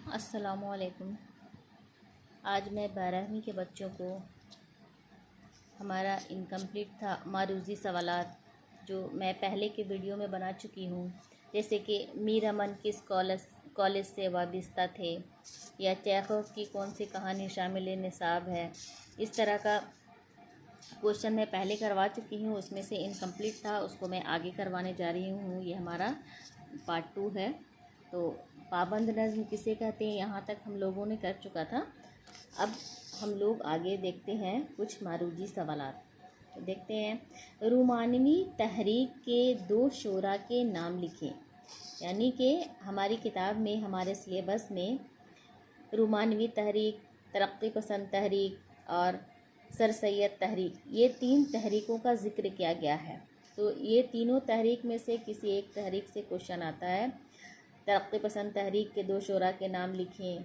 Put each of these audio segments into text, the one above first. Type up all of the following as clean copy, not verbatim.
अस्सलामुअलैकुम। आज मैं 12वीं के बच्चों को हमारा इनकम्प्लीट था मारूज़ी सवालात जो मैं पहले के वीडियो में बना चुकी हूँ, जैसे कि मीर अमन किस कॉलेज से वाबस्ता थे, या चेखोव की कौन सी कहानी शामिल निसाब है। इस तरह का क्वेश्चन मैं पहले करवा चुकी हूँ, उसमें से इनकम्प्लीट था, उसको मैं आगे करवाने जा रही हूँ। ये हमारा पार्ट 2 है। तो पाबंद नज़्म किसे कहते हैं, यहाँ तक हम लोगों ने कर चुका था। अब हम लोग आगे देखते हैं कुछ मारूजी सवालात। तो देखते हैं, रोमानवी तहरीक के 2 शोरा के नाम लिखें। यानी कि हमारी किताब में, हमारे सिलेबस में रोमानवी तहरीक, तरक्की पसंद तहरीक और सर सैयद तहरीक, ये 3 तहरीकों का ज़िक्र किया गया है। तो ये तीनों तहरीक में से किसी एक तहरीक से क्वेश्चन आता है। तरक्की पसंद तहरीक के 2 शोरा के नाम लिखें,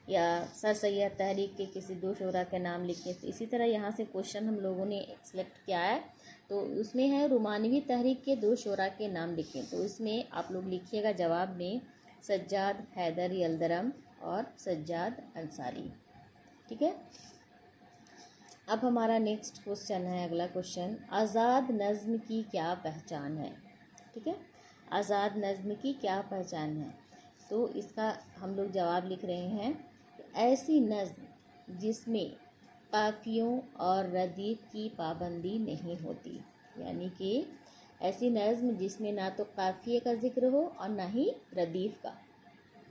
या सर सैयद तहरीक के किसी 2 शोरा के नाम लिखें। तो इसी तरह यहाँ से क्वेश्चन हम लोगों ने सेलेक्ट किया है। तो उसमें है रोमानवी तहरीक के 2 शोरा के नाम लिखें। तो इसमें आप लोग लिखिएगा जवाब में सज्जाद हैदर यल्दरम और सज्जाद अंसारी। ठीक है। अब हमारा नेक्स्ट क्वेश्चन है, अगला क्वेश्चन, आज़ाद नज़्म की क्या पहचान है। ठीक है, आज़ाद नज़्म की क्या पहचान है। तो इसका हम लोग जवाब लिख रहे हैं, ऐसी नज़्म जिसमें काफ़ियों और रदीफ़ की पाबंदी नहीं होती। यानी कि ऐसी नज़्म जिसमें ना तो काफ़िए का ज़िक्र हो और ना ही रदीफ़ का,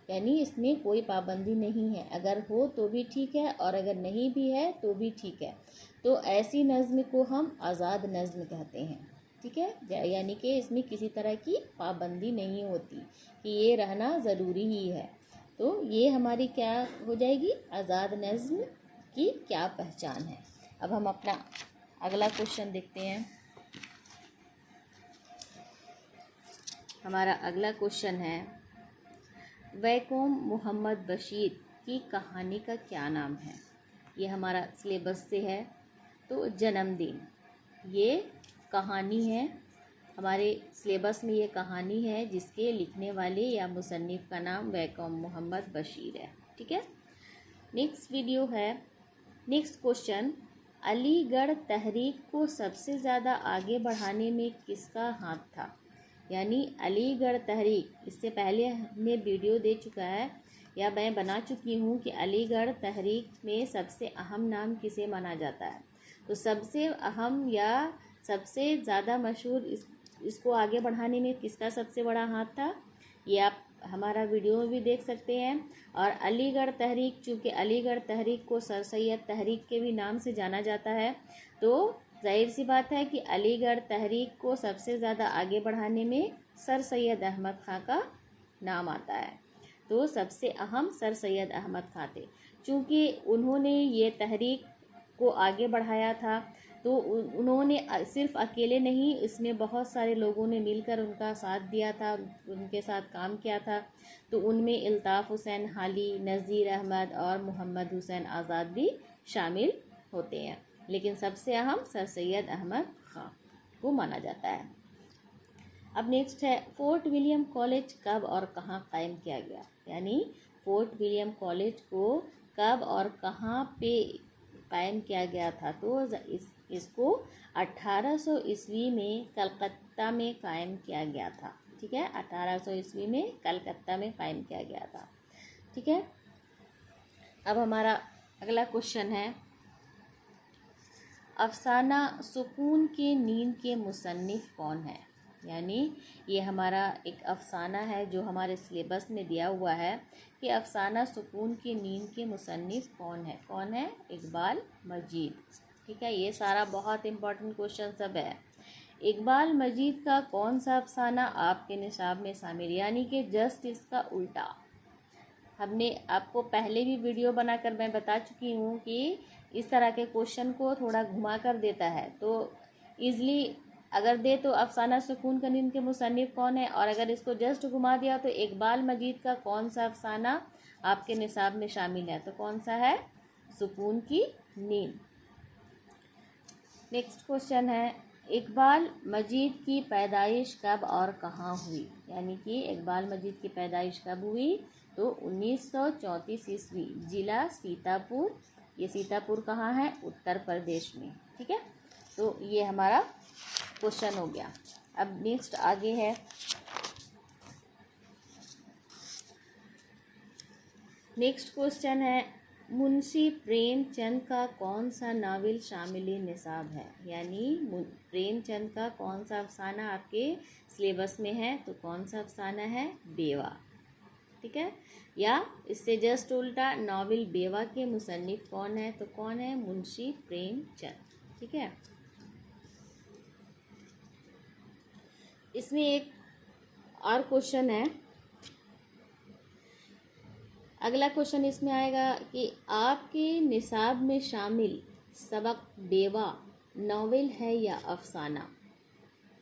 यानी इसमें कोई पाबंदी नहीं है। अगर हो तो भी ठीक है और अगर नहीं भी है तो भी ठीक है। तो ऐसी नज़्म को हम आज़ाद नज़्म कहते हैं। ठीक है, यानी कि इसमें किसी तरह की पाबंदी नहीं होती कि ये रहना ज़रूरी ही है। तो ये हमारी क्या हो जाएगी, आज़ाद नज़्म की क्या पहचान है। अब हम अपना अगला क्वेश्चन देखते हैं। हमारा अगला क्वेश्चन है, वैकोम मोहम्मद बशीर की कहानी का क्या नाम है। ये हमारा सिलेबस से है। तो जन्मदिन, ये कहानी है, हमारे सिलेबस में ये कहानी है जिसके लिखने वाले या मुसन्निफ़ का नाम वैकोम मोहम्मद बशीर है। ठीक है। नेक्स्ट वीडियो है, नेक्स्ट क्वेश्चन, अलीगढ़ तहरीक को सबसे ज़्यादा आगे बढ़ाने में किसका हाथ था। यानी अलीगढ़ तहरीक, इससे पहले हमने वीडियो दे चुका है या मैं बना चुकी हूँ कि अलीगढ़ तहरीक में सबसे अहम नाम किसे माना जाता है। तो सबसे अहम या सबसे ज़्यादा मशहूर इसको आगे बढ़ाने में किसका सबसे बड़ा हाथ था, ये आप हमारा वीडियो में भी देख सकते हैं। और अलीगढ़ तहरीक, चूँकि अलीगढ़ तहरीक को सर सैयद तहरीक के भी नाम से जाना जाता है, तो जाहिर सी बात है कि अलीगढ़ तहरीक को सबसे ज़्यादा आगे बढ़ाने में सर सैयद अहमद ख़ां का नाम आता है। तो सबसे अहम सर सैयद अहमद ख़ां थे। चूँकि उन्होंने ये तहरीक को आगे बढ़ाया था, तो उन्होंने सिर्फ अकेले नहीं, इसमें बहुत सारे लोगों ने मिलकर उनका साथ दिया था, उनके साथ काम किया था। तो उनमें इल्ताफ़ हुसैन हाली, नज़ीर अहमद और मोहम्मद हुसैन आज़ाद भी शामिल होते हैं, लेकिन सबसे अहम सर सैयद अहमद ख़ां को माना जाता है। अब नेक्स्ट है, फोर्ट विलियम कॉलेज कब और कहाँ कायम किया गया। यानी फोर्ट विलियम कॉलेज को कब और कहाँ पे कायम किया गया था। तो इसको 1800 ईस्वी में कलकत्ता में कायम किया गया था। ठीक है, 1800 ईस्वी में कलकत्ता में कायम किया गया था। ठीक है। अब हमारा अगला क्वेश्चन है, अफसाना सुकून की नींद के मुसन्निफ़ कौन है। यानी ये हमारा एक अफसाना है जो हमारे सिलेबस में दिया हुआ है कि अफसाना सुकून की नींद के मुसन्निफ़ कौन है। कौन है, इकबाल मजीद। ठीक है, ये सारा बहुत इम्पोर्टेंट क्वेश्चन सब है। इकबाल मजीद का कौन सा अफसाना आपके निसाब में शामिल, यानी कि जस्ट इसका उल्टा। हमने आपको पहले भी वीडियो बनाकर मैं बता चुकी हूँ कि इस तरह के क्वेश्चन को थोड़ा घुमा कर देता है। तो ईज़िली अगर दे तो अफसाना सुकून का नींद के मुसन्निफ़ कौन है, और अगर इसको जस्ट घुमा दिया तो इकबाल मजीद का कौन सा अफसाना आपके निसाब में शामिल है। तो कौन सा है, सुकून की नींद। नेक्स्ट क्वेश्चन है, इकबाल मजीद की पैदाइश कब और कहाँ हुई। यानी कि इकबाल मजीद की पैदाइश कब हुई, तो 1934 ईस्वी, जिला सीतापुर। ये सीतापुर कहाँ है? उत्तर प्रदेश में। ठीक है, तो ये हमारा क्वेश्चन हो गया। अब नेक्स्ट आगे है, नेक्स्ट क्वेश्चन है, मुंशी प्रेमचंद का कौन सा नावल शामिल निसाब है? यानी प्रेमचंद का कौन सा अफसाना आपके सिलेबस में है? तो कौन सा अफसाना है? बेवा। ठीक है, या इससे जस्ट उल्टा, नावल बेवा के मुसन्निफ कौन है? तो कौन है? मुंशी प्रेमचंद। ठीक है, इसमें एक और क्वेश्चन है, अगला क्वेश्चन इसमें आएगा कि आपके निसाब में शामिल सबक बेवा नॉवेल है या अफसाना?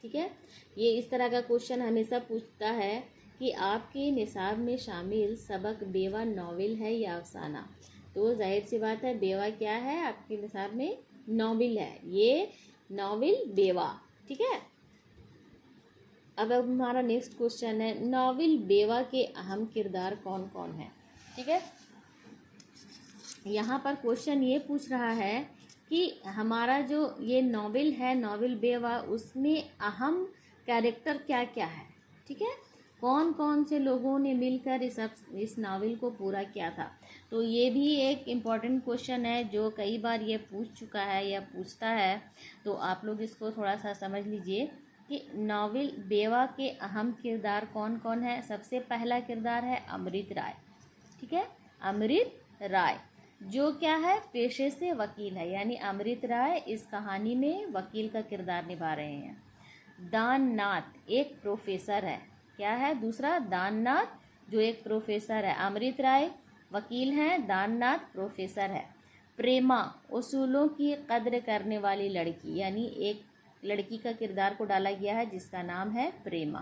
ठीक है, ये इस तरह का क्वेश्चन हमेशा पूछता है कि आपके निसाब में शामिल सबक बेवा नॉवेल है या अफसाना। तो जाहिर सी बात है, बेवा क्या है? आपके निसाब में नॉवेल है, ये नॉवेल बेवा। ठीक है, अब हमारा नेक्स्ट क्वेश्चन है, नॉवेल बेवा के अहम किरदार कौन कौन है? ठीक है, यहाँ पर क्वेश्चन ये पूछ रहा है कि हमारा जो ये नॉवेल है, नॉवेल बेवा, उसमें अहम कैरेक्टर क्या क्या है? ठीक है, कौन कौन से लोगों ने मिलकर इस नॉवेल को पूरा किया था? तो ये भी एक इम्पॉर्टेंट क्वेश्चन है जो कई बार ये पूछ चुका है या पूछता है, तो आप लोग इसको थोड़ा सा समझ लीजिए कि नॉवेल बेवा के अहम किरदार कौन कौन है। सबसे पहला किरदार है अमृत राय। ठीक है, अमृत राय जो क्या है? पेशे से वकील है, यानी अमृत राय इस कहानी में वकील का किरदार निभा रहे हैं। दाननाथ एक प्रोफेसर है। क्या है? दूसरा, दाननाथ जो एक प्रोफेसर है। अमृत राय वकील हैं, दाननाथ प्रोफेसर है। प्रेमा उसूलों की कद्र करने वाली लड़की, यानी एक लड़की का किरदार को डाला गया है जिसका नाम है प्रेमा।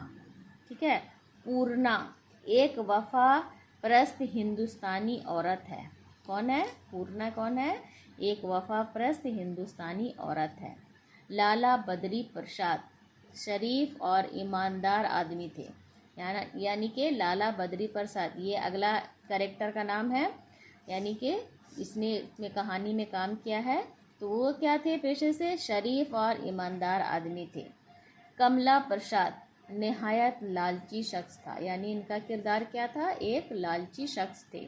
ठीक है, पूर्णा एक वफा परस्त हिंदुस्तानी औरत है। कौन है? पूर्णा कौन है? एक वफा परस्त हिंदुस्तानी औरत है। लाला बद्री प्रसाद शरीफ और ईमानदार आदमी थे, यानी कि लाला बद्री प्रसाद ये अगला कैरेक्टर का नाम है, यानी कि इसने कहानी में काम किया है। तो वो क्या थे? पेशे से शरीफ और ईमानदार आदमी थे। कमला प्रसाद निहायत लालची शख्स था, यानी इनका किरदार क्या था? एक लालची शख्स थे।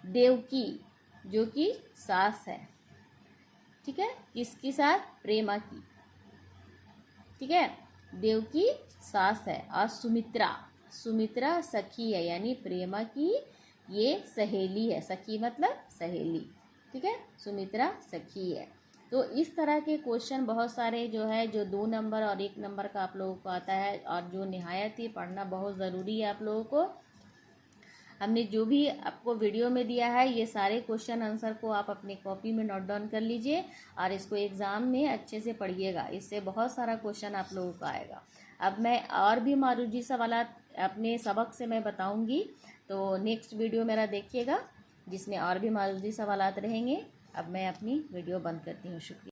देवकी जो कि सास है। ठीक है, किसकी साथ? प्रेमा की। ठीक है, देवकी सास है। और सुमित्रा सखी है, यानी प्रेमा की ये सहेली है। सखी मतलब सहेली। ठीक है, सुमित्रा सखी है। तो इस तरह के क्वेश्चन बहुत सारे जो है, जो 2 नंबर और 1 नंबर का आप लोगों को आता है, और जो निहायत ही पढ़ना बहुत ज़रूरी है आप लोगों को। हमने जो भी आपको वीडियो में दिया है, ये सारे क्वेश्चन आंसर को आप अपनी कॉपी में नोट डाउन कर लीजिए और इसको एग्ज़ाम में अच्छे से पढ़िएगा। इससे बहुत सारा क्वेश्चन आप लोगों को आएगा। अब मैं और भी मारूजी सवालात अपने सबक से मैं बताऊंगी, तो नेक्स्ट वीडियो मेरा देखिएगा जिसमें और भी मारूजी सवालात रहेंगे। अब मैं अपनी वीडियो बंद करती हूँ। शुक्रिया।